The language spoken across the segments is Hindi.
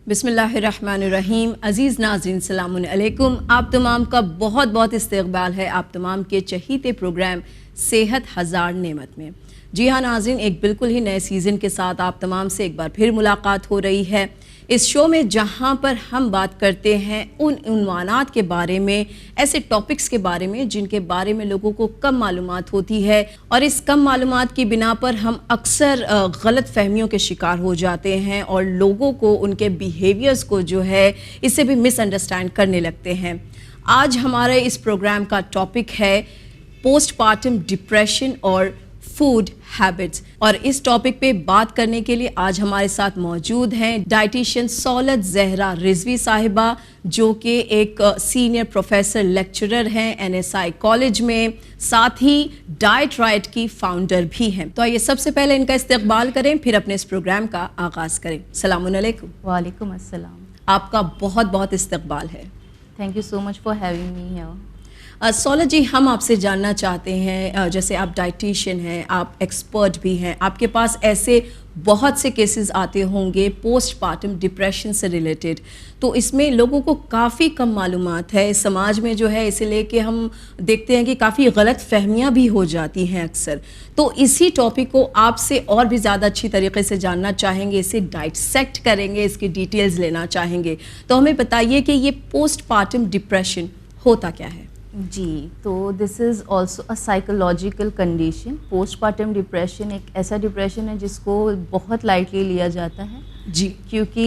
बिस्मिल्लाहिर्रहमानिर्रहीम। अज़ीज़ नाज़रीन सलामुन अलैकुम। आप तमाम का बहुत बहुत इस्तक़बाल है आप तमाम के चहीते प्रोग्राम सेहत हज़ार नेमत में। जी हाँ नाज़रीन, एक बिल्कुल ही नए सीज़न के साथ आप तमाम से एक बार फिर मुलाकात हो रही है इस शो में, जहाँ पर हम बात करते हैं उन उन्वानात के बारे में, ऐसे टॉपिक्स के बारे में जिनके बारे में लोगों को कम मालूमात होती है, और इस कम मालूमात की बिना पर हम अक्सर गलत फहमियों के शिकार हो जाते हैं और लोगों को उनके बिहेवियर्स को जो है इससे भी मिसअंडरस्टैंड करने लगते हैं। आज हमारे इस प्रोग्राम का टॉपिक है पोस्टपार्टम डिप्रेशन और फूड हैबिट्स, और इस टॉपिक पे बात करने के लिए आज हमारे साथ मौजूद हैं डाइटिशियन सौलत ज़हरा रिजवी साहिबा, जो कि एक सीनियर प्रोफेसर लेक्चरर हैं NSI कॉलेज में, साथ ही डाइट राइट की फाउंडर भी हैं। तो आइए सबसे पहले इनका इस्तकबाल करें, फिर अपने इस प्रोग्राम का आगाज़ करें। सलामुन अलैकुम। वालेकुम अस्सलाम। आपका बहुत बहुत इस्तकबाल है। Thank you so much for having me here. Saulat ji, हम आपसे जानना चाहते हैं, जैसे आप डाइटिशियन हैं, आप एक्सपर्ट भी हैं, आपके पास ऐसे बहुत से केसेस आते होंगे पोस्टपार्टम डिप्रेशन से रिलेटेड, तो इसमें लोगों को काफ़ी कम मालूमात है समाज में जो है, इसे लेके हम देखते हैं कि काफ़ी गलत फहमियाँ भी हो जाती हैं अक्सर। तो इसी टॉपिक को आपसे और भी ज़्यादा अच्छी तरीके से जानना चाहेंगे, इसे डाइसेक्ट करेंगे, इसकी डिटेल्स लेना चाहेंगे। तो हमें बताइए कि ये पोस्टपार्टम डिप्रेशन होता क्या है? जी, तो this is also a psychological condition. Postpartum depression एक ऐसा डिप्रेशन है जिसको बहुत लाइटली लिया जाता है जी, क्योंकि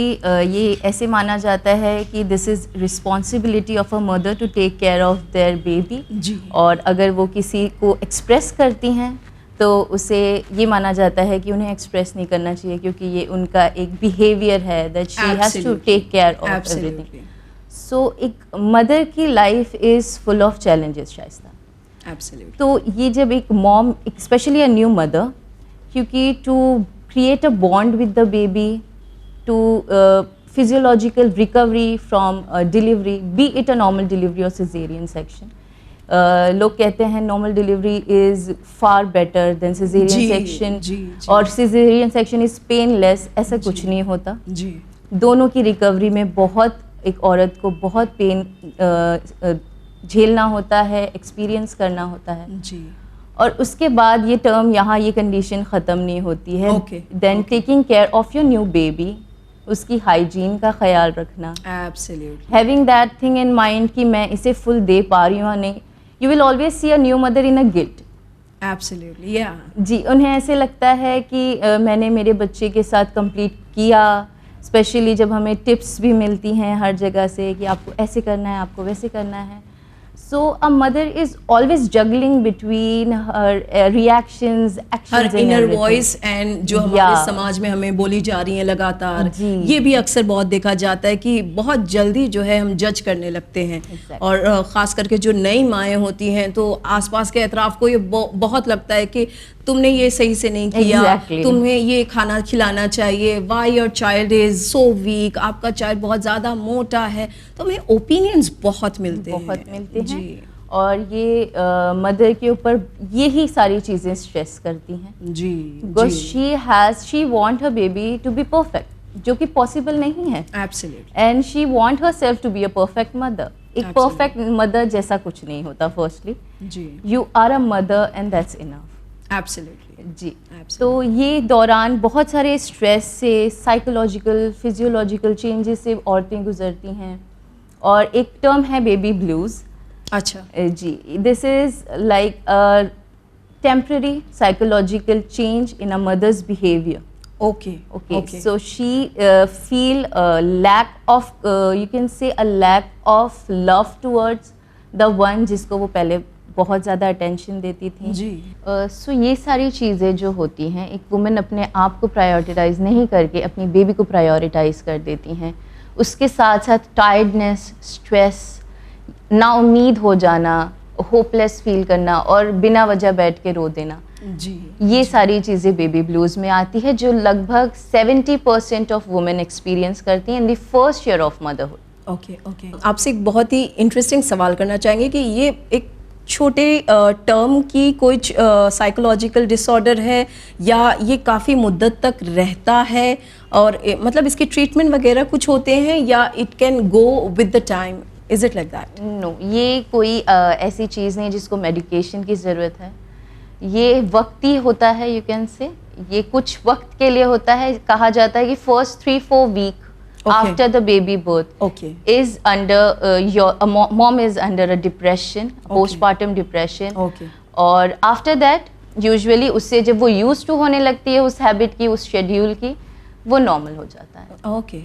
ये ऐसे माना जाता है कि this is responsibility of a mother to take care of their baby जी, और अगर वो किसी को एक्सप्रेस करती हैं तो उसे ये माना जाता है कि उन्हें एक्सप्रेस नहीं करना चाहिए क्योंकि ये उनका एक बिहेवियर है that she has to take care of everything. So एक मदर की life is full of challenges Shaista. Absolutely. तो ये जब एक mom, specially a new mother, क्योंकि to create a bond with the baby, to physiological recovery from delivery, be it a normal delivery और सिजेरियन सेक्शन, लोग कहते हैं normal delivery is far better than caesarean section, और सिजेरियन सेक्शन इज़ पेनलेस। ऐसा कुछ नहीं होता जी, दोनों की रिकवरी में बहुत, एक औरत को बहुत पेन झेलना होता है, एक्सपीरियंस करना होता है जी, और उसके बाद ये टर्म यहाँ ये कंडीशन ख़त्म नहीं होती है। Then taking care of your new baby, उसकी हाइजीन का ख्याल रखना, absolutely, having that thing in mind कि मैं इसे फुल दे पा रही हूँ नहीं। You will always see a new mother in a guilt. Absolutely, या जी, उन्हें ऐसे लगता है कि मैंने मेरे बच्चे के साथ कंप्लीट किया, स्पेशली जब हमें टिप्स भी मिलती हैं हर जगह से कि आपको ऐसे करना है, आपको वैसे करना है। So a mother is always juggling between her reactions, actions, her inner voice and जो हमारे समाज में हमें बोली जा रही हैं लगातार, ये भी अक्सर बहुत देखा जाता है कि बहुत जल्दी जो है हम जज करने लगते हैं। और ख़ास करके जो नई माएँ होती हैं तो आसपास के अतराफ़ को ये बहुत लगता है कि तुमने ये सही से नहीं किया, तुम्हें ये खाना खिलाना चाहिए, why your child is so weak, आपका चाइल्ड बहुत ज़्यादा मोटा है। तो हमें ओपिनियंस बहुत मिलते हैं। और ये मदर के ऊपर यही सारी चीज़ें स्ट्रेस करती हैं जी, because she want her baby to be perfect, जो कि पॉसिबल नहीं है। Absolutely. And she want herself to be a perfect mother. एक परफेक्ट मदर जैसा कुछ नहीं होता। फर्स्टली जी, you are a mother and that's enough. Absolutely जी, तो ये दौरान बहुत सारे स्ट्रेस से, साइकोलॉजिकल, फिजियोलॉजिकल चेंजेस से औरतें गुजरती हैं, और एक टर्म है बेबी ब्लूज़। अच्छा जी, this is like a temporary psychological change in a mother's behaviour. Okay. So she feel a lack of, you can say a lack of love towards the one जिसको वो पहले बहुत ज़्यादा अटेंशन देती थी जी। सो ये सारी चीज़ें जो होती हैं, एक वुमेन अपने आप को प्रायोरिटाइज़ नहीं करके अपनी बेबी को प्रायोरिटाइज़ कर देती हैं। उसके साथ साथ टायर्डनेस, स्ट्रेस, नाउम्मीद हो जाना, होपलेस फील करना और बिना वजह बैठ के रो देना, जी, ये सारी चीज़ें बेबी ब्लूज़ में आती है, जो लगभग 70% ऑफ वुमेन एक्सपीरियंस करती हैं in the first year of motherhood. Okay. आपसे एक बहुत ही इंटरेस्टिंग सवाल करना चाहेंगे कि ये एक छोटे टर्म की कुछ साइकोलॉजिकल डिसऑर्डर है, या ये काफ़ी मुद्दत तक रहता है, और मतलब इसके ट्रीटमेंट वगैरह कुछ होते हैं, या it can go with the time? Is it like that? No, ये कोई ऐसी चीज़ नहीं जिसको मेडिकेशन की ज़रूरत है। ये वक्ती होता है, यू कैन से, ये कुछ वक्त के लिए होता है। कहा जाता है कि first 3-4 week after the baby birth is under mom is under a depression, postpartum depression, और after that usually उससे जब वो used to होने लगती है उस हैबिट की, उस शेड्यूल की, वो नॉर्मल हो जाता है।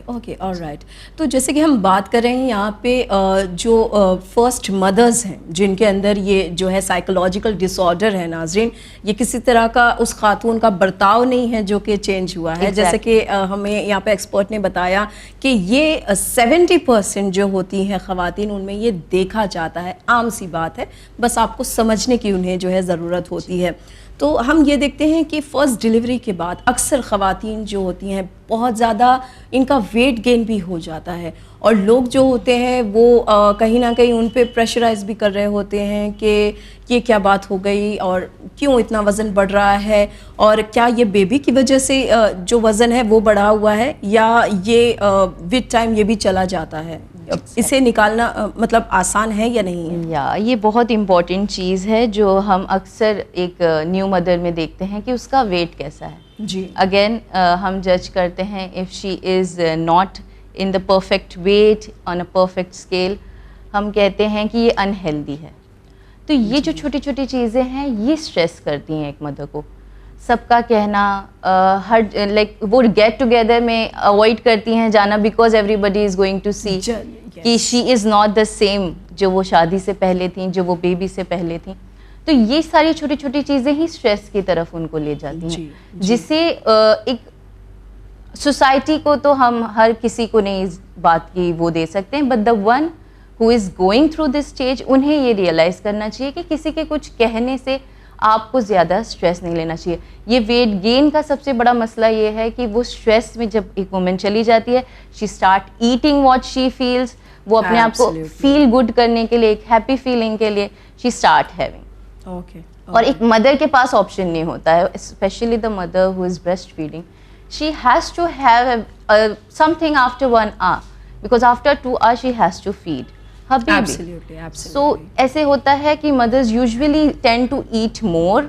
Okay, alright. तो जैसे कि हम बात कर रहे हैं यहाँ पे जो फर्स्ट मदर्स हैं जिनके अंदर ये जो है साइकोलॉजिकल डिसऑर्डर है, नाजरीन, ये किसी तरह का उस खातून का बर्ताव नहीं है जो कि चेंज हुआ है। जैसे कि हमें यहाँ पे एक्सपर्ट ने बताया कि ये 70% जो होती हैं ख़वातीन, उनमें ये देखा जाता है। आम सी बात है, बस आपको समझने की उन्हें जो है ज़रूरत होती है। तो हम ये देखते हैं कि फ़र्स्ट डिलीवरी के बाद अक्सर ख़वातीन जो होती हैं बहुत ज़्यादा इनका वेट गेन भी हो जाता है, और लोग जो होते हैं वो कहीं ना कहीं उन पे प्रेशराइज भी कर रहे होते हैं कि ये क्या बात हो गई और क्यों इतना वज़न बढ़ रहा है, और क्या ये बेबी की वजह से जो वज़न है वो बढ़ा हुआ है, या ये विद टाइम ये भी चला जाता है। इसे निकालना मतलब आसान है या नहीं है? या ये बहुत इम्पॉर्टेंट चीज़ है जो हम अक्सर एक न्यू मदर में देखते हैं कि उसका वेट कैसा है। जी, अगेन हम जज करते हैं if she is not in the perfect weight on a perfect scale, हम कहते हैं कि ये अनहेल्दी है। तो ये जो छोटी छोटी चीज़ें हैं ये स्ट्रेस करती हैं एक मदर को। सबका कहना हर लाइक वो गेट टुगेदर में अवॉइड करती हैं जाना, because everybody is going to see कि she is not the same जो वो शादी से पहले थी, जो वो बेबी से पहले थी। तो ये सारी छोटी छोटी चीज़ें ही स्ट्रेस की तरफ उनको ले जाती हैं, जिससे एक सोसाइटी को तो हम हर किसी को नहीं इस बात की वो दे सकते हैं, but the one who is going through this stage, उन्हें ये रियलाइज़ करना चाहिए कि किसी के कुछ कहने से आपको ज़्यादा स्ट्रेस नहीं लेना चाहिए। ये वेट गेन का सबसे बड़ा मसला ये है कि वो स्ट्रेस में जब एक वुमन चली जाती है, she start eating what she feels, वो अपने आप को फील गुड करने के लिए, एक हैप्पी फीलिंग के लिए शी स्टार्ट हैविंग। और एक मदर के पास ऑप्शन नहीं होता है, specially the mother who is breast feeding, she has to have something after 1 hour, because after 2 hours she has to feed her baby. Absolutely. So ऐसे होता है कि mothers usually tend to eat more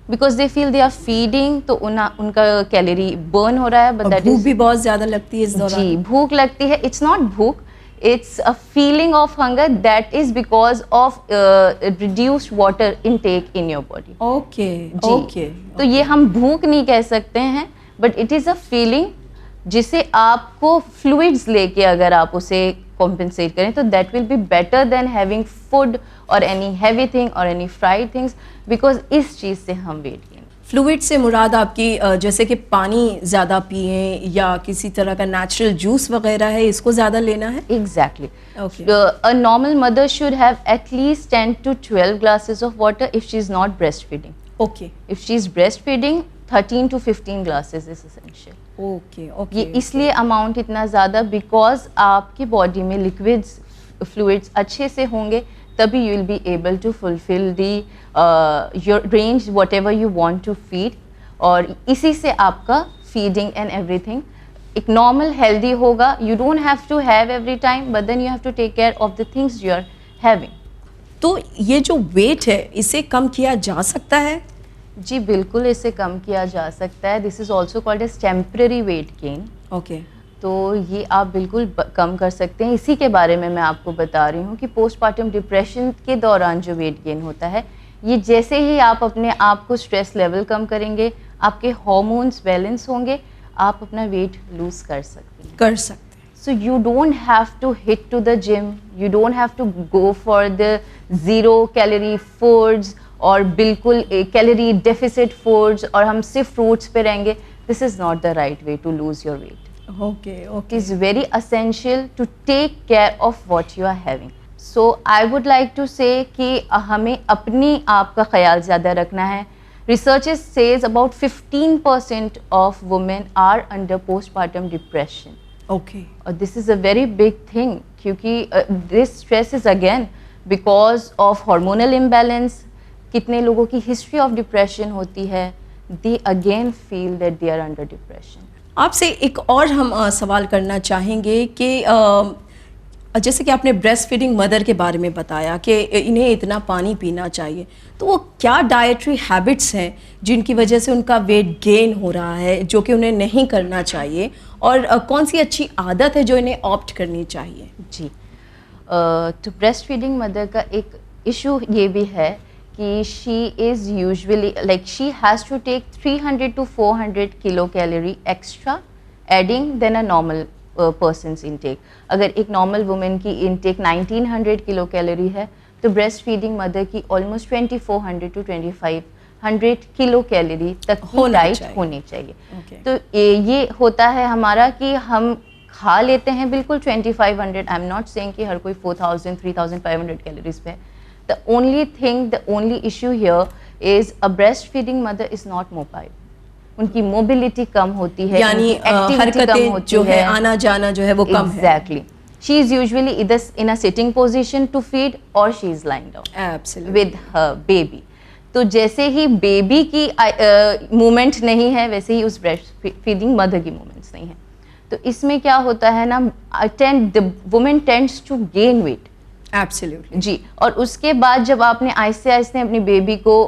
because they feel they are feeding, तो उनका कैलोरी बर्न हो रहा है, but that भूख is भी बहुत ज़्यादा लगती है इस दौरान। जी, भूख लगती है। It's not भूख, it's a feeling of hunger that is because of reduced water intake in your body. Okay. तो ये हम भूख नहीं कह सकते हैं, but it is a feeling जिसे आपको फ्लूइड्स लेके अगर आप उसे कॉम्पेंसेट करें तो that will be better than having food और एनी हैवी थिंग और एनी फ्राइड थिंग्स, बिकॉज इस चीज़ से हम वेट गेन। फ्लूइड से मुराद आपकी जैसे कि पानी ज़्यादा पिए या किसी तरह का नेचुरल जूस वगैरह है, इसको ज़्यादा लेना है? Exactly. Okay. A normal mother should have at least 10 to 12 glasses of water if she is not breastfeeding. Okay. If she is breastfeeding, 13 to 15 glasses is essential. Okay. ये इसलिए अमाउंट इतना ज़्यादा बिकॉज आपकी बॉडी में लिक्विड्स फ्लूइड्स अच्छे से होंगे, तभी you will be able to fulfil the your range whatever you want to feed, और इसी से आपका फीडिंग एंड एवरीथिंग एक नॉर्मल हेल्दी होगा। You don't have to have every time, but then you have to take care of the things you are having. तो ये जो वेट है इसे कम किया जा सकता है? जी बिल्कुल, इसे कम किया जा सकता है। This is also called as temporary weight gain. Okay. तो ये आप बिल्कुल कम कर सकते हैं। इसी के बारे में मैं आपको बता रही हूँ कि पोस्टपार्टम डिप्रेशन के दौरान जो वेट गेन होता है, ये जैसे ही आप अपने आप को स्ट्रेस लेवल कम करेंगे, आपके हार्मोन्स बैलेंस होंगे, आप अपना वेट लूज़ कर सकते हैं। So you don't have to hit to the gym, you don't have to go for the zero calorie foods और बिल्कुल कैलोरी डेफिसिट फूड्स और हम सिर्फ फ्रूट्स पे रहेंगे। This is not the right way to lose your weight. Okay. It is very essential to take care of what you are having. So I would like to say कि हमें अपनी आप का ख्याल ज़्यादा रखना है। Researches says about 15% of women are under postpartum depression. Okay. This is a very big thing क्योंकि this stress is again because of hormonal imbalance, कितने लोगों की हिस्ट्री ऑफ डिप्रेशन होती है, they again feel that they are under depression. आपसे एक और हम सवाल करना चाहेंगे कि जैसे कि आपने ब्रेस्ट फीडिंग मदर के बारे में बताया कि इन्हें इतना पानी पीना चाहिए, तो वो क्या डाइटरी हैबिट्स हैं जिनकी वजह से उनका वेट गेन हो रहा है जो कि उन्हें नहीं करना चाहिए, और कौन सी अच्छी आदत है जो इन्हें ऑप्ट करनी चाहिए? जी, तो ब्रेस्ट फीडिंग मदर का एक इशू ये भी है कि she is usually like she has to take 300 to 400 kilo calorie extra adding than a normal person's intake. अगर एक नॉर्मल वुमेन की इनटेक 1900 किलो कैलोरी है, तो ब्रेस्ट फीडिंग मदर की ऑलमोस्ट 2400 to 2500 किलो कैलोरी तक की डाइट होनी चाहिए। तो ये होता है हमारा कि हम खा लेते हैं बिल्कुल 2500, आई एम नॉट सेइंग कि हर कोई 4000 3500 कैलोरीज पे है। The only thing, the only issue here is a breast feeding mother is not mobile. उनकी मोबिलिटी कम होती है, यानी हरकतें जो है, आना जाना जो है वो कम है। एग्जैक्टली, शी इज यूजुअली इधर in a sitting position to feed और she is lying down with her baby. तो जैसे ही बेबी की मूवमेंट नहीं है, वैसे ही उस ब्रेस्ट फीडिंग मदर की मूवमेंट्स नहीं है। तो इसमें क्या होता है ना, the women tends to gain weight. Absolutely जी, और उसके बाद जब आपने आहिस्ते आहिस्ते अपनी बेबी को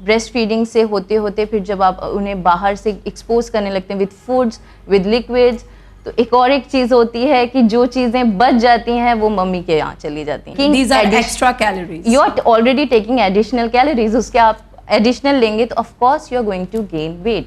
ब्रेस्ट फीडिंग से होते होते फिर जब आप उन्हें बाहर से एक्सपोज करने लगते हैं विद फूड्स, विद लिक्विड्स, तो एक और एक चीज़ होती है कि जो चीज़ें बच जाती हैं वो मम्मी के यहाँ चली जाती हैं। These are extra calories. You are already taking additional calories, उसके आप एडिशनल लेंगे तो of course you are going to gain weight.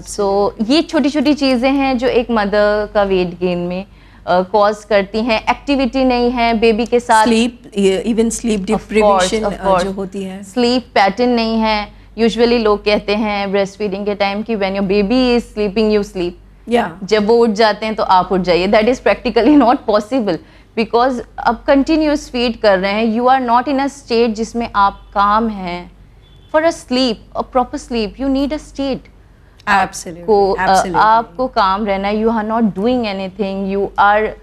So ये छोटी छोटी चीज़ें हैं जो एक मदर का वेट गेन में कॉज करती हैं। एक्टिविटी नहीं है बेबी के साथ, स्लीप, इवन स्लीप डिप्रिवेशन जो होती है, स्लीप पैटर्न नहीं है। यूजुअली लोग कहते हैं ब्रेस्ट फीडिंग के टाइम कि when your baby is sleeping you sleep, जब वो उठ जाते हैं तो आप उठ जाइए। That is practically not possible, because अब कंटिन्यूस फीड कर रहे हैं, you are not in a state जिसमें आप काम हैं। For a sleep, a proper sleep, you need a state. आपको काम रहना है, you are not doing anything, you are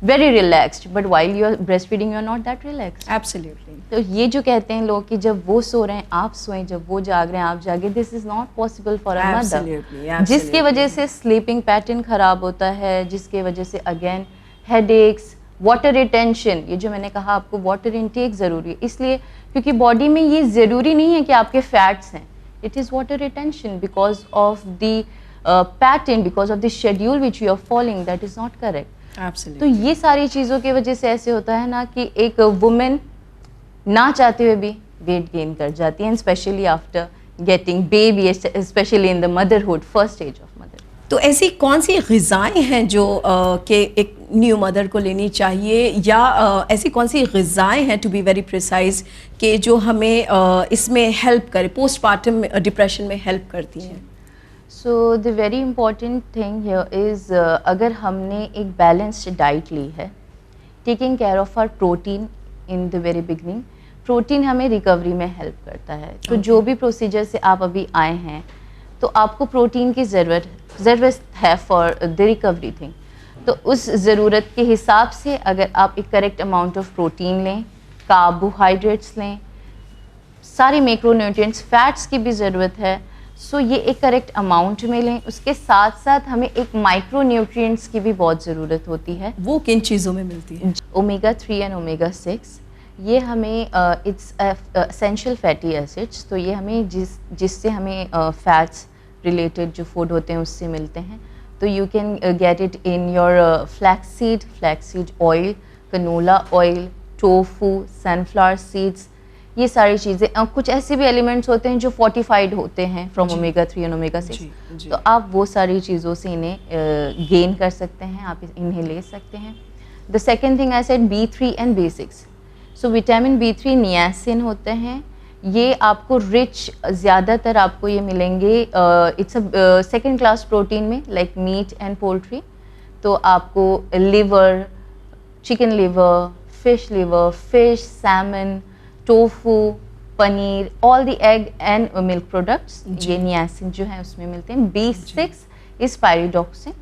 very relaxed, but while you are breast feeding you are not that relaxed. Absolutely. तो ये जो कहते हैं लोग कि जब वो सो रहे हैं आप सोएं, जब वो जाग रहे हैं आप जागे, this is not possible for a mother, जिसकी वजह से स्लीपिंग पैटर्न खराब होता है, जिसकी वजह से अगेन हेडेक्स, वाटर रिटेंशन। ये जो मैंने कहा आपको वाटर इनटेक ज़रूरी है, इसलिए क्योंकि बॉडी में ये ज़रूरी नहीं है कि आपके फैट्स हैं, it is water retention because of the pattern, because of the schedule which you are following, that is not correct. Absolutely. तो ये सारी चीज़ों की वजह से ऐसे होता है ना कि एक वुमेन ना चाहते हुए भी वेट गेन कर जाती है, specially after getting baby, specially in the motherhood, first stage of mother. तो ऐसी कौन सी ग़िज़ाएँ हैं जो कि एक न्यू मदर को लेनी चाहिए, या ऐसी कौन सी ग़िज़ाएँ हैं, टू बी वेरी प्रिसाइज, कि जो हमें इसमें हेल्प करे, पोस्टपार्टम डिप्रेशन में हेल्प करती हैं? So the very important thing here is, अगर हमने एक बैलेंस्ड डाइट ली है, taking care of our protein in the very beginning. Protein हमें रिकवरी में हेल्प करता है। तो जो भी प्रोसीजर से आप अभी आए हैं, तो आपको प्रोटीन की ज़रूरत है फॉर द रिकवरी थिंग। तो उस ज़रूरत के हिसाब से अगर आप एक करेक्ट अमाउंट ऑफ प्रोटीन लें, कार्बोहाइड्रेट्स लें, सारे मैक्रोन्यूट्रिएंट्स, फैट्स की भी ज़रूरत है, सो ये एक करेक्ट अमाउंट में लें। उसके साथ साथ हमें एक माइक्रोन्यूट्रिएंट्स की भी बहुत ज़रूरत होती है। वो किन चीज़ों में मिलती है? ओमेगा 3 एंड ओमेगा 6, ये हमें इट्स एसेंशियल फैटी एसिड्स, तो ये हमें जिससे हमें फैट्स रिलेटेड जो फूड होते हैं उससे मिलते हैं। तो you can get it in your flaxseed oil, canola oil, tofu, sunflower seeds, ये सारी चीज़ें। कुछ ऐसे भी एलिमेंट्स होते हैं जो फोर्टिफाइड होते हैं फ्रॉम ओमेगा 3 एंड ओमेगा 6, तो आप वो सारी चीज़ों से इन्हें गेन कर सकते हैं, आप इन्हें ले सकते हैं। The second thing I said B3 and B6। So vitamin B3 niacin होते हैं, ये आपको रिच ज़्यादातर आपको ये मिलेंगे it's a second class protein में, लाइक मीट एंड पोल्ट्री। तो आपको liver, chicken liver, fish, Simon, tofu, paneer, all the egg and milk products, ये नियासिन जो है उसमें मिलते हैं। B6 इज पायरिडॉक्सिन,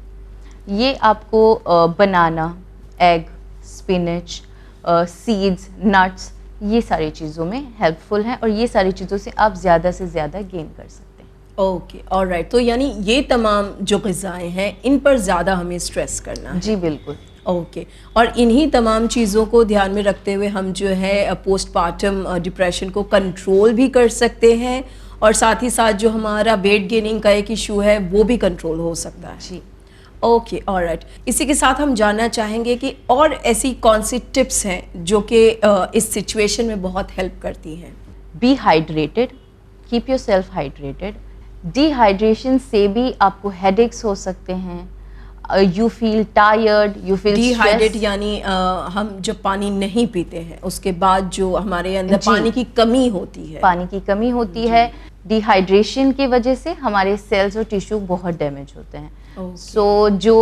ये आपको बनाना, एग, स्पिनच, सीड्स, नट्स, ये सारी चीज़ों में हेल्पफुल हैं और ये सारी चीज़ों से आप ज़्यादा से ज़्यादा गेन कर सकते हैं। Okay, alright. तो यानी ये तमाम जो ग़िज़ाएँ हैं इन पर ज़्यादा हमें स्ट्रेस करना है। जी बिल्कुल। ओके, और इन्हीं तमाम चीज़ों को ध्यान में रखते हुए हम जो है पोस्टपार्टम डिप्रेशन को कंट्रोल भी कर सकते हैं और साथ ही साथ जो हमारा वेट गेनिंग का एक इशू है वो भी कंट्रोल हो सकता है। जी ओके, ऑलराइट। इसी के साथ हम जानना चाहेंगे कि और ऐसी कौन सी टिप्स हैं जो कि इस सिचुएशन में बहुत हेल्प करती हैं। Be hydrated, keep yourself hydrated. Dehydration से भी आपको हेडेक्स हो सकते हैं, you feel tired, you feel dehydrate यानी हम जब पानी नहीं पीते हैं उसके बाद जो हमारे अंदर जी। पानी की कमी होती है। पानी की कमी होती है। डिहाइड्रेशन की वजह से हमारे सेल्स और टिश्यू बहुत डैमेज होते हैं। सो जो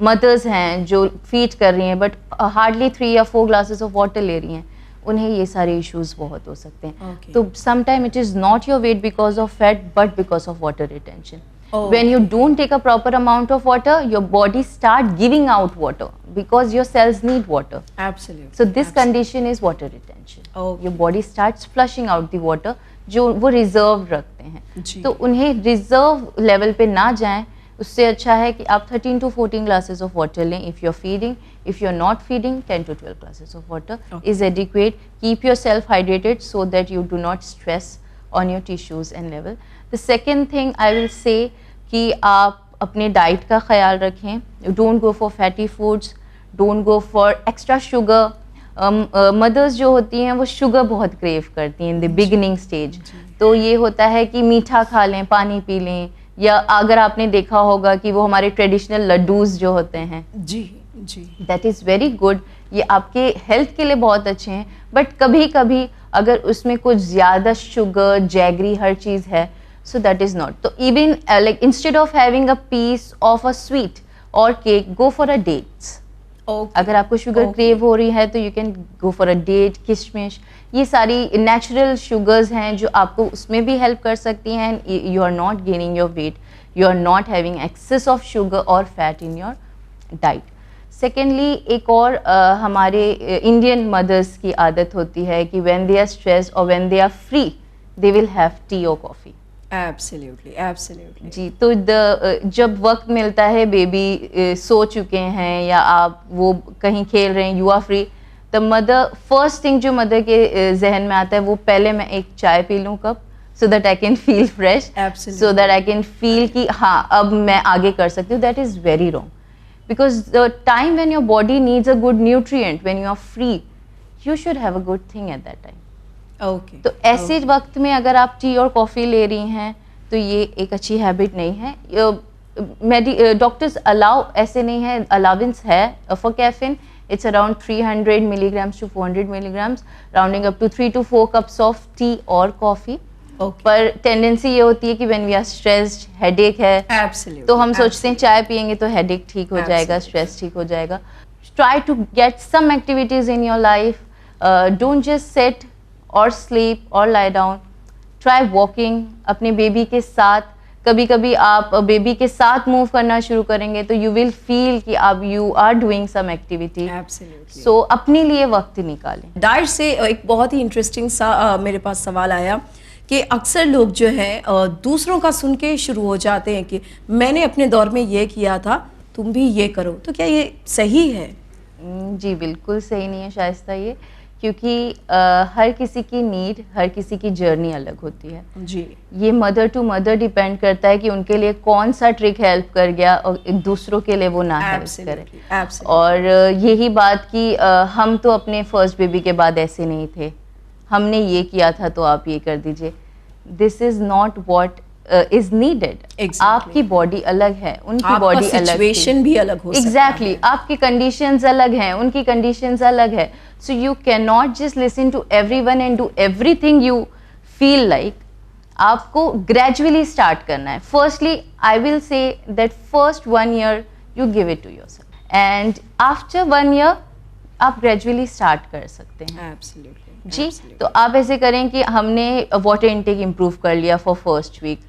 मदर्स हैं जो फीड कर रही हैं बट हार्डली 3 या 4 ग्लासेस ऑफ वाटर ले रही हैं, उन्हें ये सारे इश्यूज बहुत हो सकते हैं। Okay. तो sometime it is not your weight because of fat but because of water retention. Oh, When you don't take a proper amount of water, your body start giving out water because your cells need water. Absolutely. So this condition is water retention. Okay. Your body starts flushing out the water जो वो रिजर्व रखते हैं। जी। तो उन्हें रिजर्व लेवल पे ना जाएं, उससे अच्छा है कि आप 13 to 14 glasses of water लें if you're feeding. If you're not feeding, 10 to 12 glasses of water is adequate. Keep yourself hydrated so that you do not stress on your tissues and level. The second thing I will say कि आप अपने डाइट का ख्याल रखें. Don't go for fatty foods. Don't go for extra sugar. Mothers जो होती हैं वो शुगर बहुत क्रेव करती हैं इन द बिगिनिंग स्टेज. तो ये होता है कि मीठा खा लें, पानी पी लें, या अगर आपने देखा होगा कि वो हमारे ट्रेडिशनल लड्डूज जो होते हैं, जी जी, दैट इज़ वेरी गुड. ये आपके हेल्थ के लिए बहुत अच्छे हैं, बट कभी कभी अगर उसमें कुछ ज़्यादा शुगर, जैगरी, हर चीज़ है, सो दैट इज़ नॉट. तो even like instead of having a piece of a sweet और cake, go for a dates. अगर आपको शुगर क्रेव हो रही है तो you can go for a date. किशमिश, ये सारी नेचुरल शुगर्स हैं जो आपको उसमें भी हेल्प कर सकती हैं. You are not gaining your weight, you are not having excess of sugar और fat in your diet. Secondly, एक और हमारे इंडियन मदर्स की आदत होती है कि व्हेन दे आर स्ट्रेस्ड और when they are free, they will have tea और कॉफ़ी. Absolutely, absolutely. जी, तो जब वक्त मिलता है, बेबी सो चुके हैं या आप वो कहीं खेल रहे हैं, you are free, the mother, first thing जो मदर के जहन में आता है वो पहले मैं एक चाय पी लूँ cup, so that I can feel fresh, so that I can feel कि हाँ अब मैं आगे कर सकती हूँ. That is very wrong, because the time when your body needs a good nutrient, when you are free, you should have a good thing at that time. Okay, तो ऐसे वक्त में अगर आप टी और कॉफ़ी ले रही हैं तो ये एक अच्छी हैबिट नहीं है. डॉक्टर्स अलाउ, ऐसे नहीं है, अलाउंस है for caffeine. It's around 300 milligrams to 400 milligrams, rounding up to 3 to 4 cups of tea और कॉफ़ी. पर टेंडेंसी ये होती है कि when we are stressed, headache है, एब्सोल्युटली, तो हम सोचते हैं चाय पियेंगे तो हेडेक ठीक हो जाएगा, स्ट्रेस ठीक हो जाएगा. Try to get some activities in your life. Don't just sit और स्लीप और लाई डाउन. ट्राई वॉकिंग अपने बेबी के साथ. कभी कभी आप बेबी के साथ मूव करना शुरू करेंगे तो यू विल फील कि अब you are doing some activity. Absolutely. So अपने लिए वक्त निकालें. डाइट से एक बहुत ही इंटरेस्टिंग सा मेरे पास सवाल आया कि अक्सर लोग जो हैं दूसरों का सुन के शुरू हो जाते हैं कि मैंने अपने दौर में ये किया था, तुम भी ये करो. तो क्या ये सही है? जी बिल्कुल सही नहीं है शाइस्ता ये, क्योंकि हर किसी की नीड, हर किसी की जर्नी अलग होती है. जी, ये मदर टू मदर डिपेंड करता है कि उनके लिए कौन सा ट्रिक हेल्प कर गया और दूसरों के लिए वो ना हेल्प करे. एब्सोल्युटली. और यही बात कि हम तो अपने फर्स्ट बेबी के बाद ऐसे नहीं थे, हमने ये किया था तो आप ये कर दीजिए. This is not what is needed. Exactly. आपकी बॉडी अलग है, उनकी बॉडी अलग, सिचुएशन भी अलग हो सकता एग्जैक्टली है. आपकी कंडीशंस अलग हैं, उनकी कंडीशंस अलग है. So you can not just listen to everyone and do everything you feel like. आपको ग्रेजुअली स्टार्ट करना है. Firstly I will say that first 1 year you give it to yourself and after 1 year आप ग्रेजुअली स्टार्ट कर सकते हैं. एब्सोल्युटली. जी, तो आप ऐसे करें कि हमने वाटर इनटेक इम्प्रूव कर लिया for first week.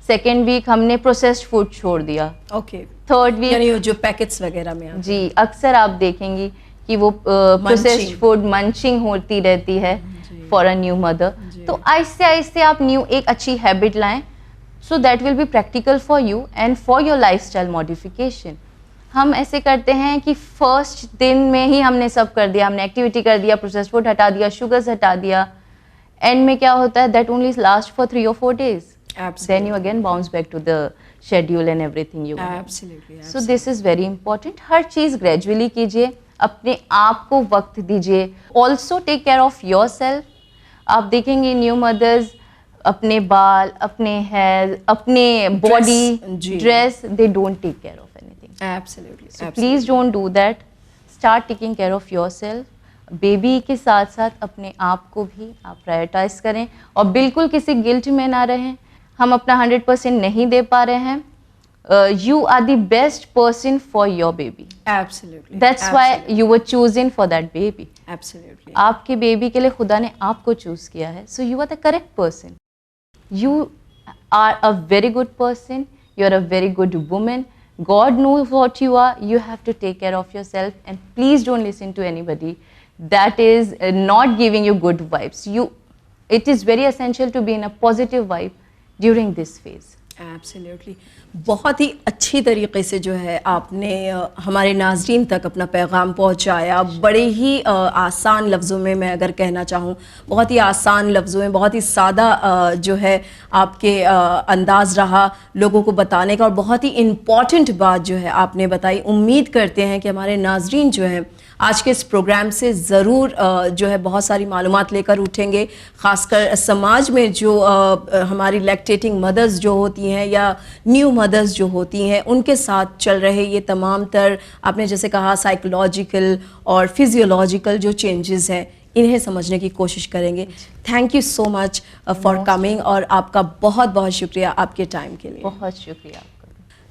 Second week हमने प्रोसेस्ड फूड छोड़ दिया. ओके. थर्ड वीक, यानी जो पैकेट्स वगैरह में जी, अक्सर आप देखेंगी कि वो प्रोसेस्ड फूड मंचिंग होती रहती है फॉर अ न्यू मदर। तो आहिस्ते आहिस्ते आप न्यू एक अच्छी हैबिट लाएं, so that will be practical for you and for your lifestyle modification. हम ऐसे करते हैं कि फर्स्ट दिन में ही हमने सब कर दिया, हमने एक्टिविटी कर दिया, प्रोसेस्ड फूड हटा दिया, शुगर्स हटा दिया, एंड में क्या होता है, that only last for 3 or 4 days. Then you again bounce back to the schedule and everything you want. Absolutely. So this is very important. Her cheese gradually कीजिए, अपने आप को वक्त दीजिए. Also take care of yourself. आप देखेंगे न्यू मदर्स अपने बाल, अपने हेयर, अपने body, dress, they don't take care of anything. Absolutely. So please don't do that. Start taking care of yourself. Baby के साथ साथ अपने आप को भी आप प्रायोरिटाइज करें और बिल्कुल किसी गिल्ट में ना रहें. हम अपना 100% नहीं दे पा रहे हैं. You are the best person for your baby. Absolutely. That's why you were chosen for that baby. Absolutely. आपके बेबी के लिए खुदा ने आपको चूज किया है. So you are the correct person. You are a very good person. You are a very good woman. God knows what you are. You have to take care of yourself and please don't listen to anybody that is not giving you good vibes. It is very essential to be in a positive vibe during this phase. Absolutely. बहुत ही अच्छी तरीके से जो है आपने हमारे नाज़रीन तक अपना पैगाम पहुंचाया. बड़े ही आसान लफ्ज़ों में मैं अगर कहना चाहूँ, बहुत ही आसान लफ्ज़ों में, बहुत ही सादा जो है आपके अंदाज़ रहा लोगों को बताने का और बहुत ही इम्पॉर्टेंट बात जो है आपने बताई. उम्मीद करते हैं कि हमारे नाज़रीन जो हैं आज के इस प्रोग्राम से ज़रूर जो है बहुत सारी मालूमात लेकर उठेंगे. ख़ासकर समाज में जो हमारी लैक्टेटिंग मदर्स जो होती हैं या न्यू मदर्स जो होती हैं, उनके साथ चल रहे ये तमाम तर आपने जैसे कहा साइकोलॉजिकल और फिजियोलॉजिकल जो चेंजेस हैं, इन्हें समझने की कोशिश करेंगे. Thank you so much for coming और आपका बहुत बहुत शुक्रिया आपके टाइम के लिए. बहुत शुक्रिया.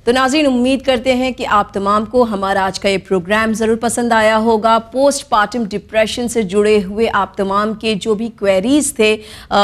तो नाज़रीन, उम्मीद करते हैं कि आप तमाम को हमारा आज का ये प्रोग्राम ज़रूर पसंद आया होगा. पोस्टपार्टम डिप्रेशन से जुड़े हुए आप तमाम के जो भी क्वेरीज़ थे,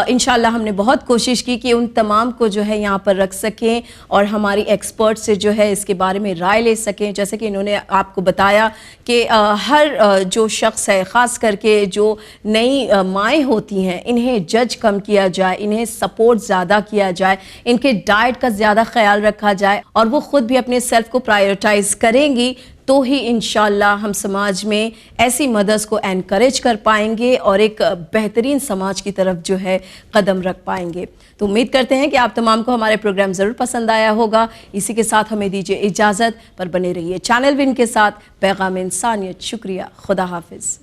इंशाल्लाह हमने बहुत कोशिश की कि उन तमाम को जो है यहाँ पर रख सकें और हमारी एक्सपर्ट से जो है इसके बारे में राय ले सकें. जैसे कि इन्होंने आपको बताया कि हर जो शख्स है, ख़ास करके जो नई माएँ होती हैं, इन्हें जज कम किया जाए, इन्हें सपोर्ट ज़्यादा किया जाए, इनके डाइट का ज़्यादा ख्याल रखा जाए और वो खुद भी अपने सेल्फ को प्रायोरिटाइज करेंगी तो ही इंशाल्लाह हम समाज में ऐसी मदर्स को एनकरेज कर पाएंगे और एक बेहतरीन समाज की तरफ जो है कदम रख पाएंगे. तो उम्मीद करते हैं कि आप तमाम को हमारे प्रोग्राम ज़रूर पसंद आया होगा. इसी के साथ हमें दीजिए इजाज़त, पर बने रहिए चैनल विन के साथ. पैगाम इंसानियत. शुक्रिया. खुदा हाफिज़.